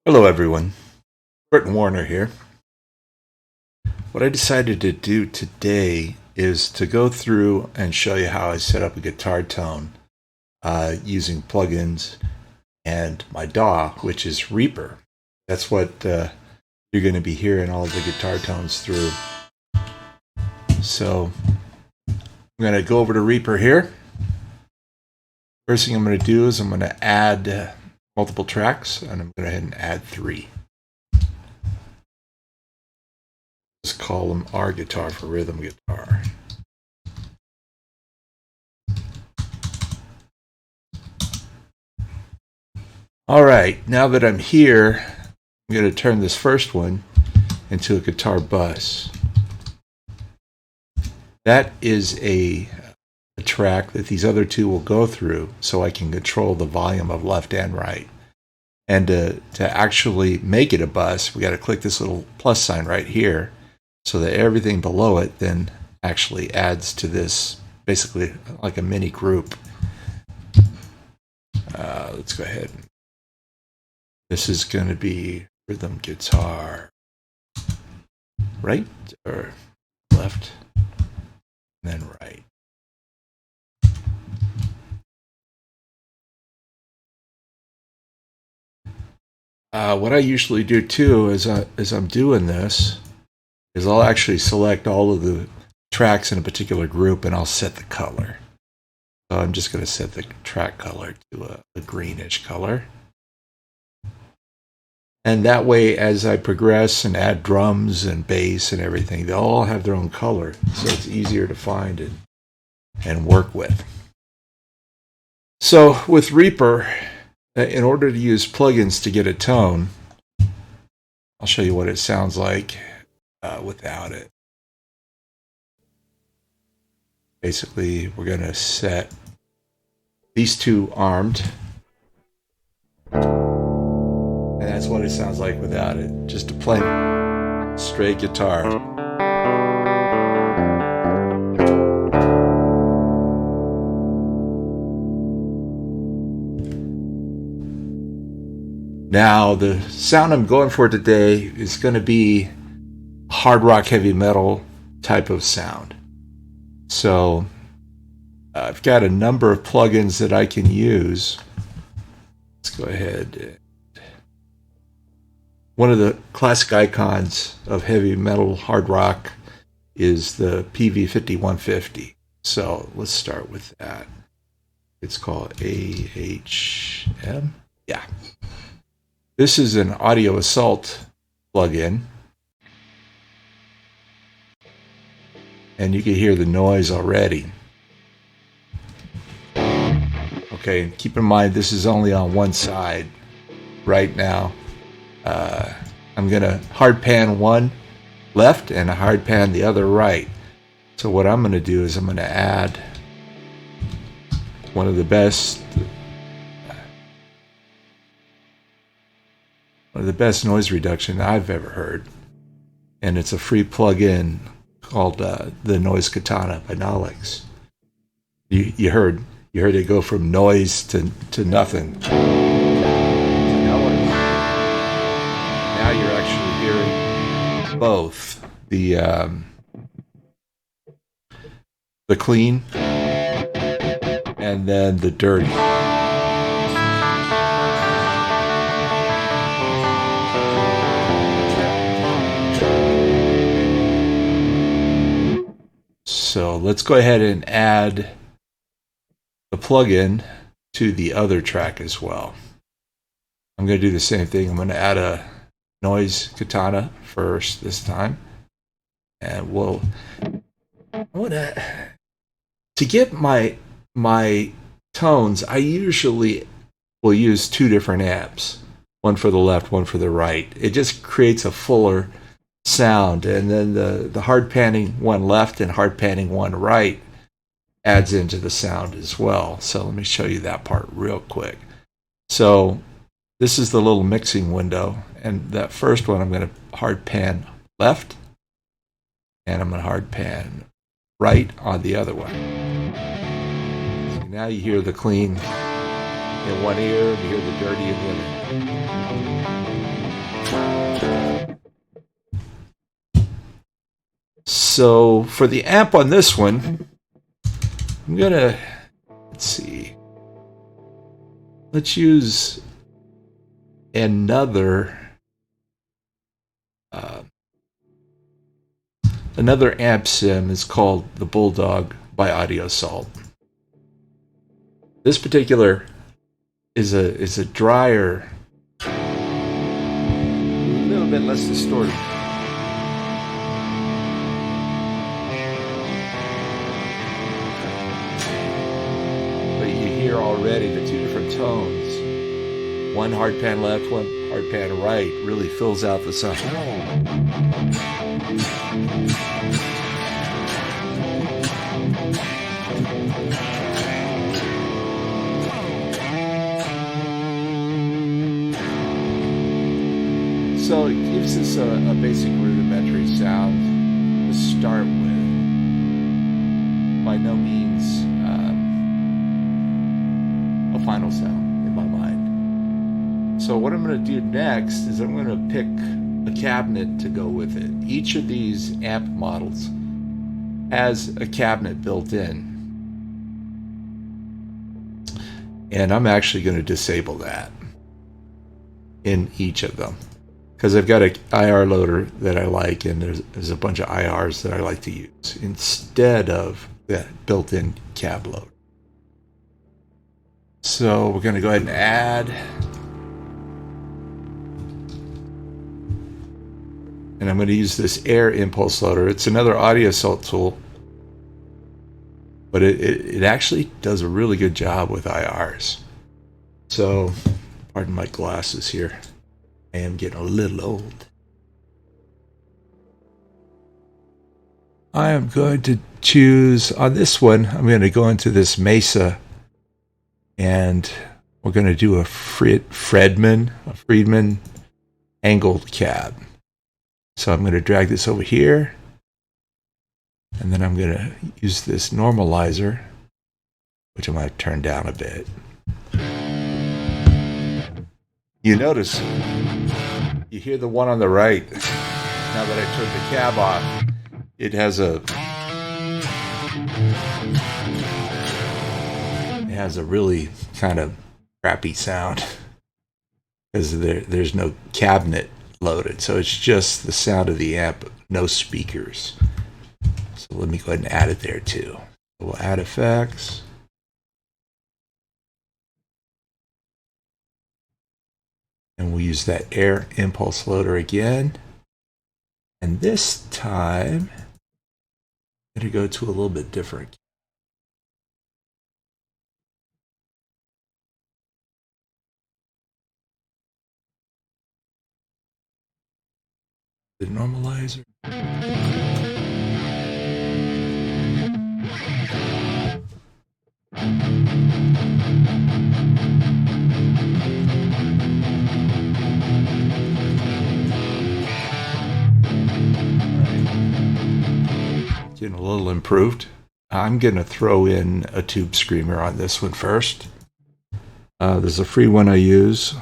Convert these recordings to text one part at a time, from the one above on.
Hello everyone, Berton Warner here. What I decided to do today is to go through and show you how I set up a guitar tone using plugins and my DAW, which is Reaper. That's what you're going to be hearing all of the guitar tones through. So I'm going to go over to Reaper here. First thing I'm going to do is I'm going to add multiple tracks, and I'm going to go ahead and add 3. Let's call them R guitar for rhythm guitar. All right, now that I'm here, I'm going to turn this first one into a guitar bus. That is a track that these other two will go through, so I can control the volume of left and right. And to actually make it a bus, we got to click this little plus sign right here, so that everything below it then actually adds to this, basically like a mini group. Let's go ahead. This is going to be rhythm guitar. Right or left, and then right. What I usually do too is as I'm doing this is I'll actually select all of the tracks in a particular group and I'll set the color. So I'm just going to set the track color to a greenish color. And that way, as I progress and add drums and bass and everything, they'll all have their own color, so it's easier to find and work with. So with Reaper, in order to use plugins to get a tone, I'll show you what it sounds like without it. Basically, we're going to set these two armed. And that's what it sounds like without it. Just a plain straight guitar. Now, the sound I'm going for today is going to be hard rock, heavy metal type of sound. So I've got a number of plugins that I can use. Let's go ahead. One of the classic icons of heavy metal hard rock is the PV5150. So let's start with that. It's called AHM. Yeah. This is an audio assault plugin. And you can hear the noise already. Okay, keep in mind this is only on one side right now. I'm going to hard pan one left and a hard pan the other right. So what I'm going to do is I'm going to add one of the best noise reduction I've ever heard. And it's a free plug-in called the Noise Katana by Nolix. You heard it go from noise to nothing. Now you're actually hearing both the clean and then the dirty. So let's go ahead and add the plugin to the other track as well. I'm going to do the same thing. I'm going to add a Noise Katana first this time, and to get my tones, I usually will use 2 different amps, one for the left, one for the right. It just creates a fuller sound, and then the hard panning one left and hard panning one right adds into the sound as well. So let me show you that part real quick. So this is the little mixing window, and that first one I'm going to hard pan left, and I'm going to hard pan right on the other one. So now you hear the clean in one ear, and you hear the dirty in the other. So for the amp on this one, I'm gonna, let's see, let's use another another amp sim. Is called the Bulldog by Audio Salt. This particular is a drier, a little bit less distorted. But you hear already the two different tones. One hard pan left, one hard pan right really fills out the sound. So it gives us a basic rudimentary sound to start with. By no means a final sound in my mind. So what I'm going to do next is I'm going to pick a cabinet to go with it. Each of these amp models has a cabinet built in. And I'm actually going to disable that in each of them, because I've got an IR loader that I like, and there's a bunch of IRs that I like to use instead of that built-in cab loader. So we're going to go ahead and add. And I'm going to use this air impulse loader. It's another Audio Salt tool, but it actually does a really good job with IRs. So, pardon my glasses here. I am getting a little old. I am going to choose, on this one, I'm going to go into this Mesa, and we're going to do a Friedman angled cab. So I'm going to drag this over here, and then I'm going to use this normalizer, which I'm going to turn down a bit. You notice, you hear the one on the right. Now that I turned the cab off, it has a really kind of crappy sound, because there's no cabinet loaded, so it's just the sound of the amp, no speakers. So let me go ahead and add it there too. We'll add effects. And we'll use that air impulse loader again. And this time, I'm going to go to a little bit different. The normalizer. Getting a little improved. I'm going to throw in a tube screamer on this one first. There's a free one I use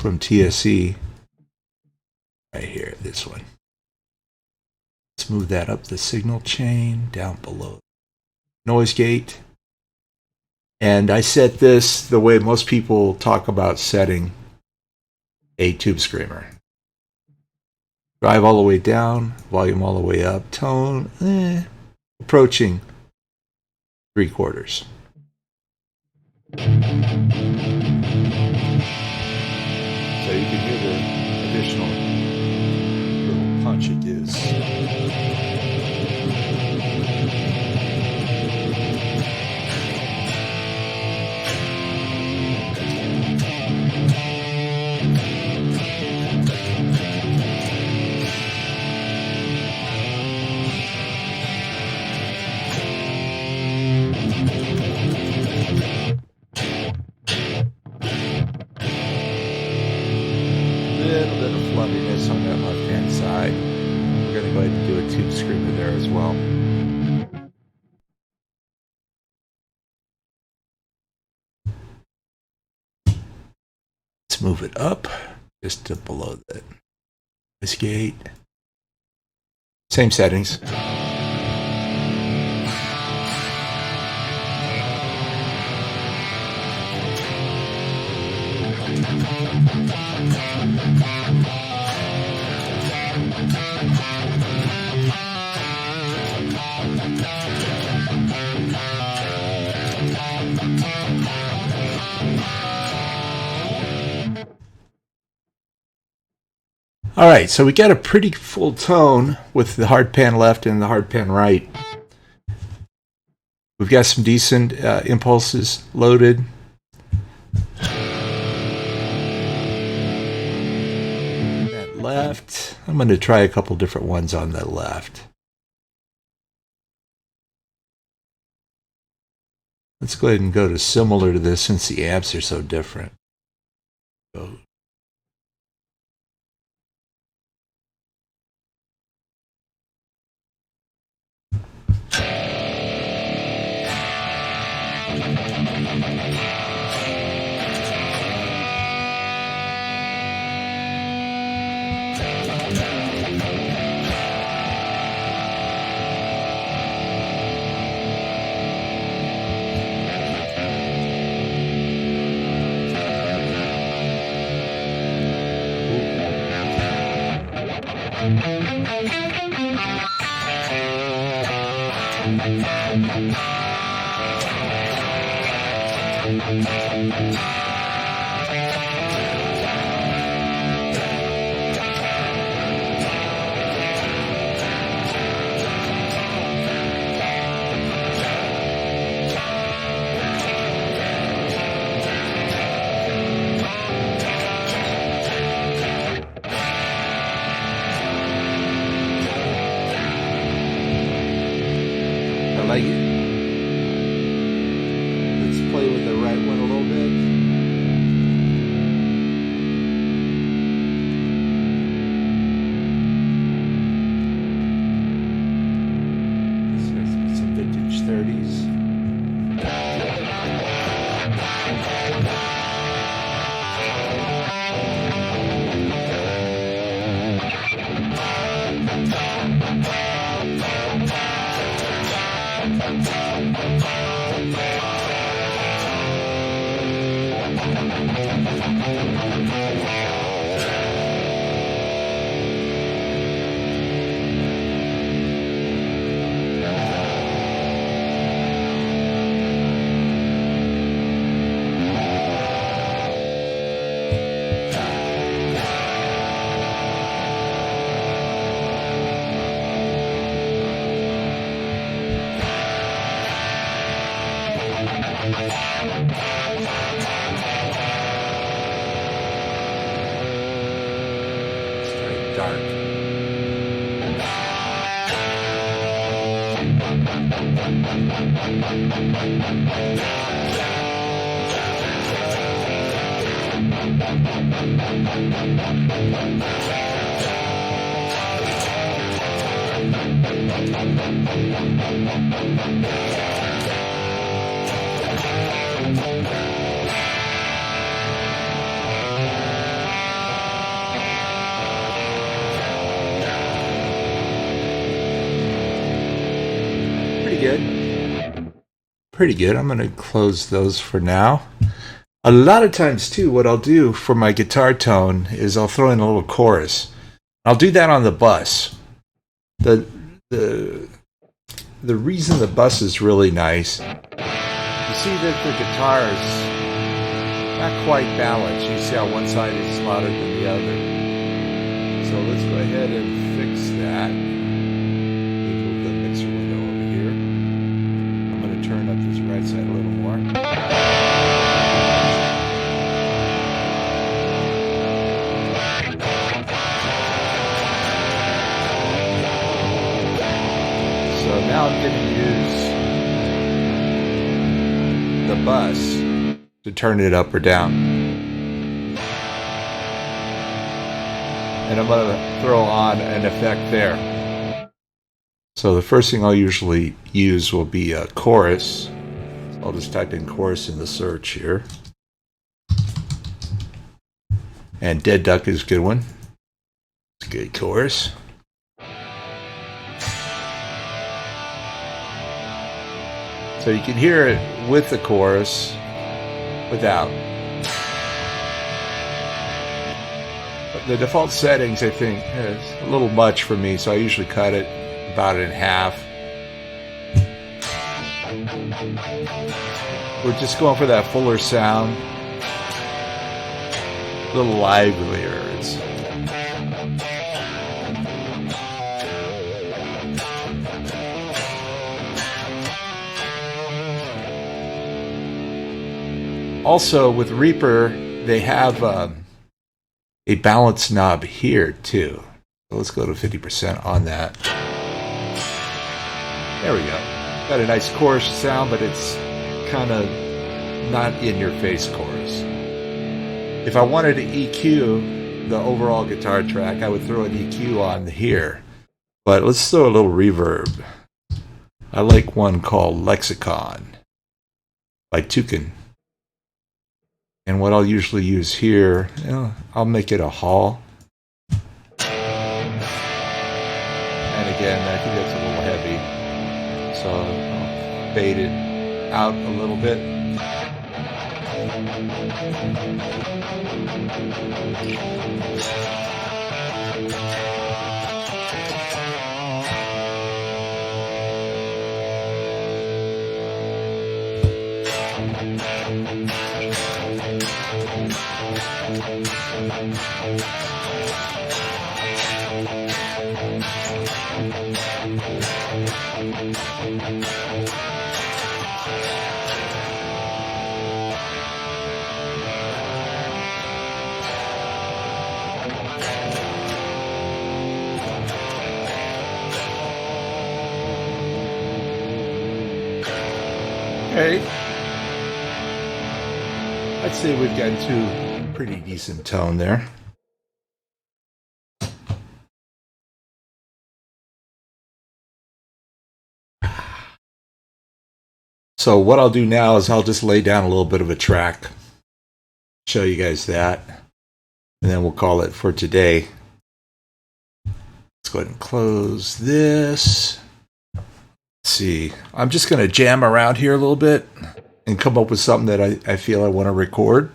from TSE. Right here, this one. Let's move that up the signal chain, down below noise gate. And I set this the way most people talk about setting a tube screamer. Drive all the way down, volume all the way up, tone, approaching 3/4. So you can hear the additional little punch it gives. Little bit of flubbiness on that left-hand side. We're going to go ahead and do a tube screamer there as well. Let's move it up just to below that. This gate. Same settings. All right, so we got a pretty full tone with the hard pan left and the hard pan right. We've got some decent impulses loaded. That left, I'm going to try a couple different ones on the left. Let's go ahead and go to similar to this since the amps are so different. Go. I like it. Let's play with the right one a little bit. Some vintage 30s. Dark. Pretty good. I'm going to close those for now. A lot of times too, what I'll do for my guitar tone is I'll throw in a little chorus. I'll do that on the bus. The reason the bus is really nice, you see that the guitar is not quite balanced. You see how one side is louder than the other. So let's go ahead and fix that. Move the mixer window over here. I'm going to turn up this right side a little more. So now I'm going to use the bus to turn it up or down. And I'm going to throw on an effect there. So the first thing I'll usually use will be a chorus. So I'll just type in chorus in the search here. And Dead Duck is a good one. It's a good chorus. So you can hear it with the chorus, without. But the default settings, I think, is a little much for me, so I usually cut it about in half. We're just going for that fuller sound, a little livelier. Also, with Reaper, they have a balance knob here too. So let's go to 50% on that. There we go. Got a nice chorus sound, but it's kind of not in-your-face chorus. If I wanted to EQ the overall guitar track, I would throw an EQ on here. But let's throw a little reverb. I like one called Lexicon by Toucan. And what I'll usually use here, I'll make it a hall. And again, I think that's a little heavy. So I'll fade it out a little bit. Okay. I'd say we've gotten to a pretty decent tone there. So what I'll do now is I'll just lay down a little bit of a track, show you guys that, and then we'll call it for today. Let's go ahead and close this. Let's see, I'm just going to jam around here a little bit and come up with something that I feel I want to record,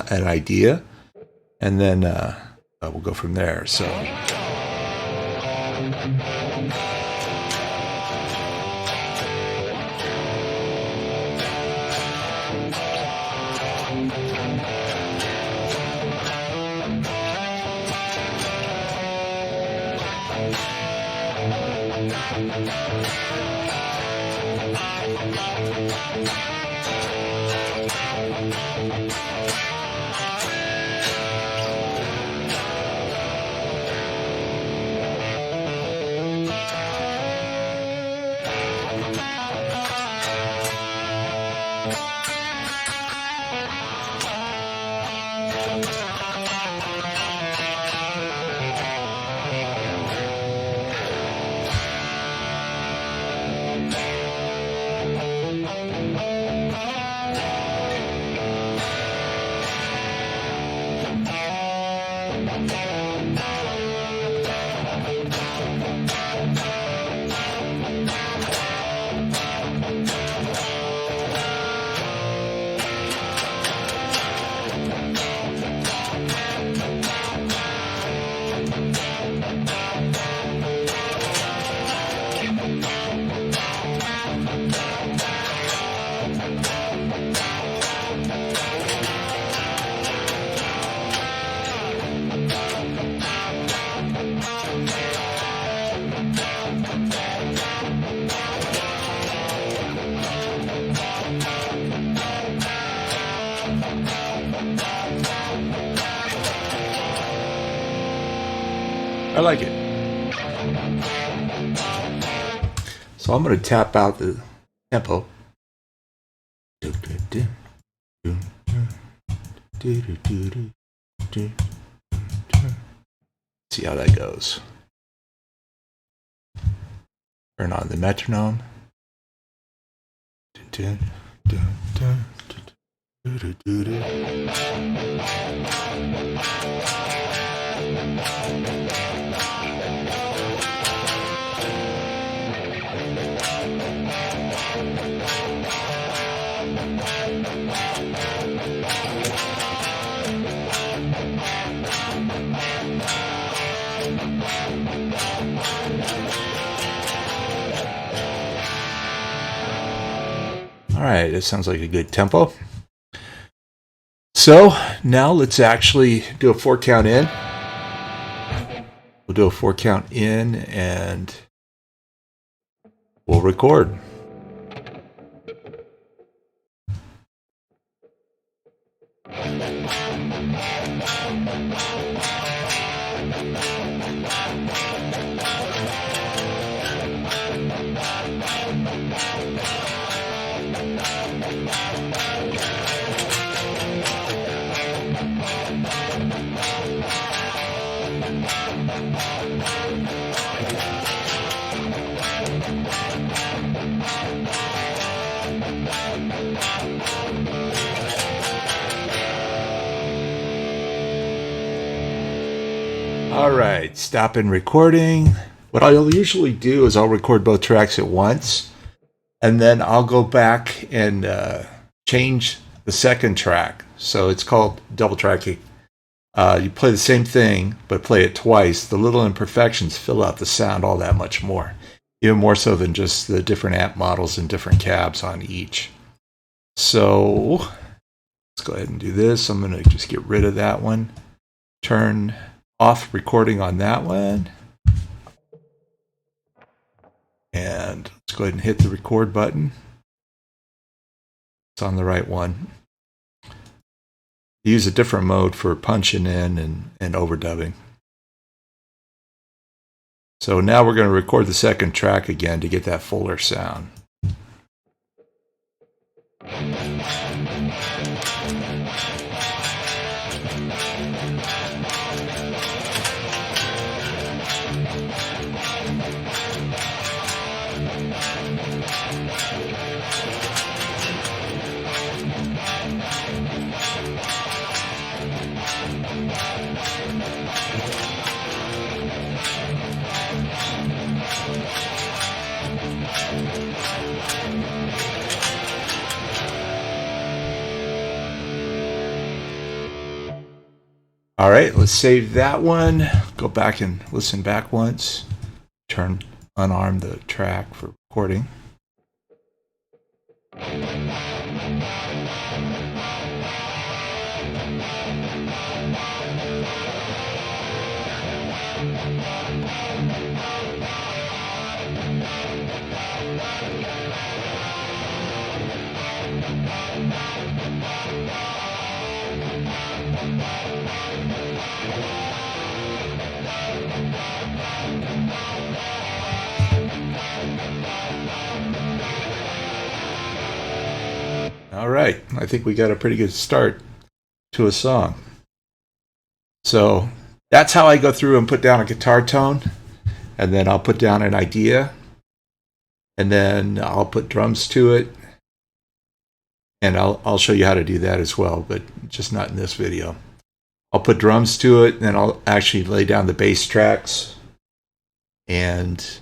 an idea, and then we'll go from there. So. I like it. So I'm going to tap out the tempo. See how that goes. Turn on the metronome. right, that sounds like a good tempo. So now let's actually do a 4 count in. We'll do a 4 count in and we'll record. All right, stop in recording. What I'll usually do is I'll record both tracks at once, and then I'll go back and change the second track. So it's called double tracking. You play the same thing, but play it twice. The little imperfections fill out the sound all that much more, even more so than just the different amp models and different cabs on each. So let's go ahead and do this. I'm going to just get rid of that one. Turn off recording on that one. And let's go ahead and hit the record button. It's on the right one. Use a different mode for punching in and overdubbing. So now we're going to record the second track again to get that fuller sound. All right, let's save that one. Go back and listen back once. Unarm the track for recording. All right, I think we got a pretty good start to a song. So that's how I go through and put down a guitar tone, and then I'll put down an idea, and then I'll put drums to it, and I'll show you how to do that as well, but just not in this video. I'll put drums to it, and then I'll actually lay down the bass tracks, and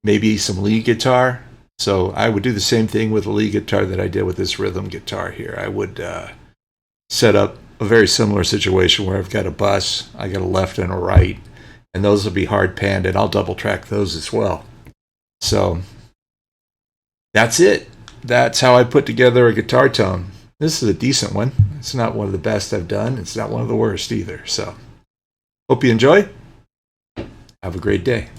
maybe some lead guitar. So I would do the same thing with the lead guitar that I did with this rhythm guitar here. I would set up a very similar situation where I've got a bus, I got a left and a right, and those will be hard panned, and I'll double track those as well. So that's it. That's how I put together a guitar tone. This is a decent one. It's not one of the best I've done. It's not one of the worst either. So hope you enjoy. Have a great day.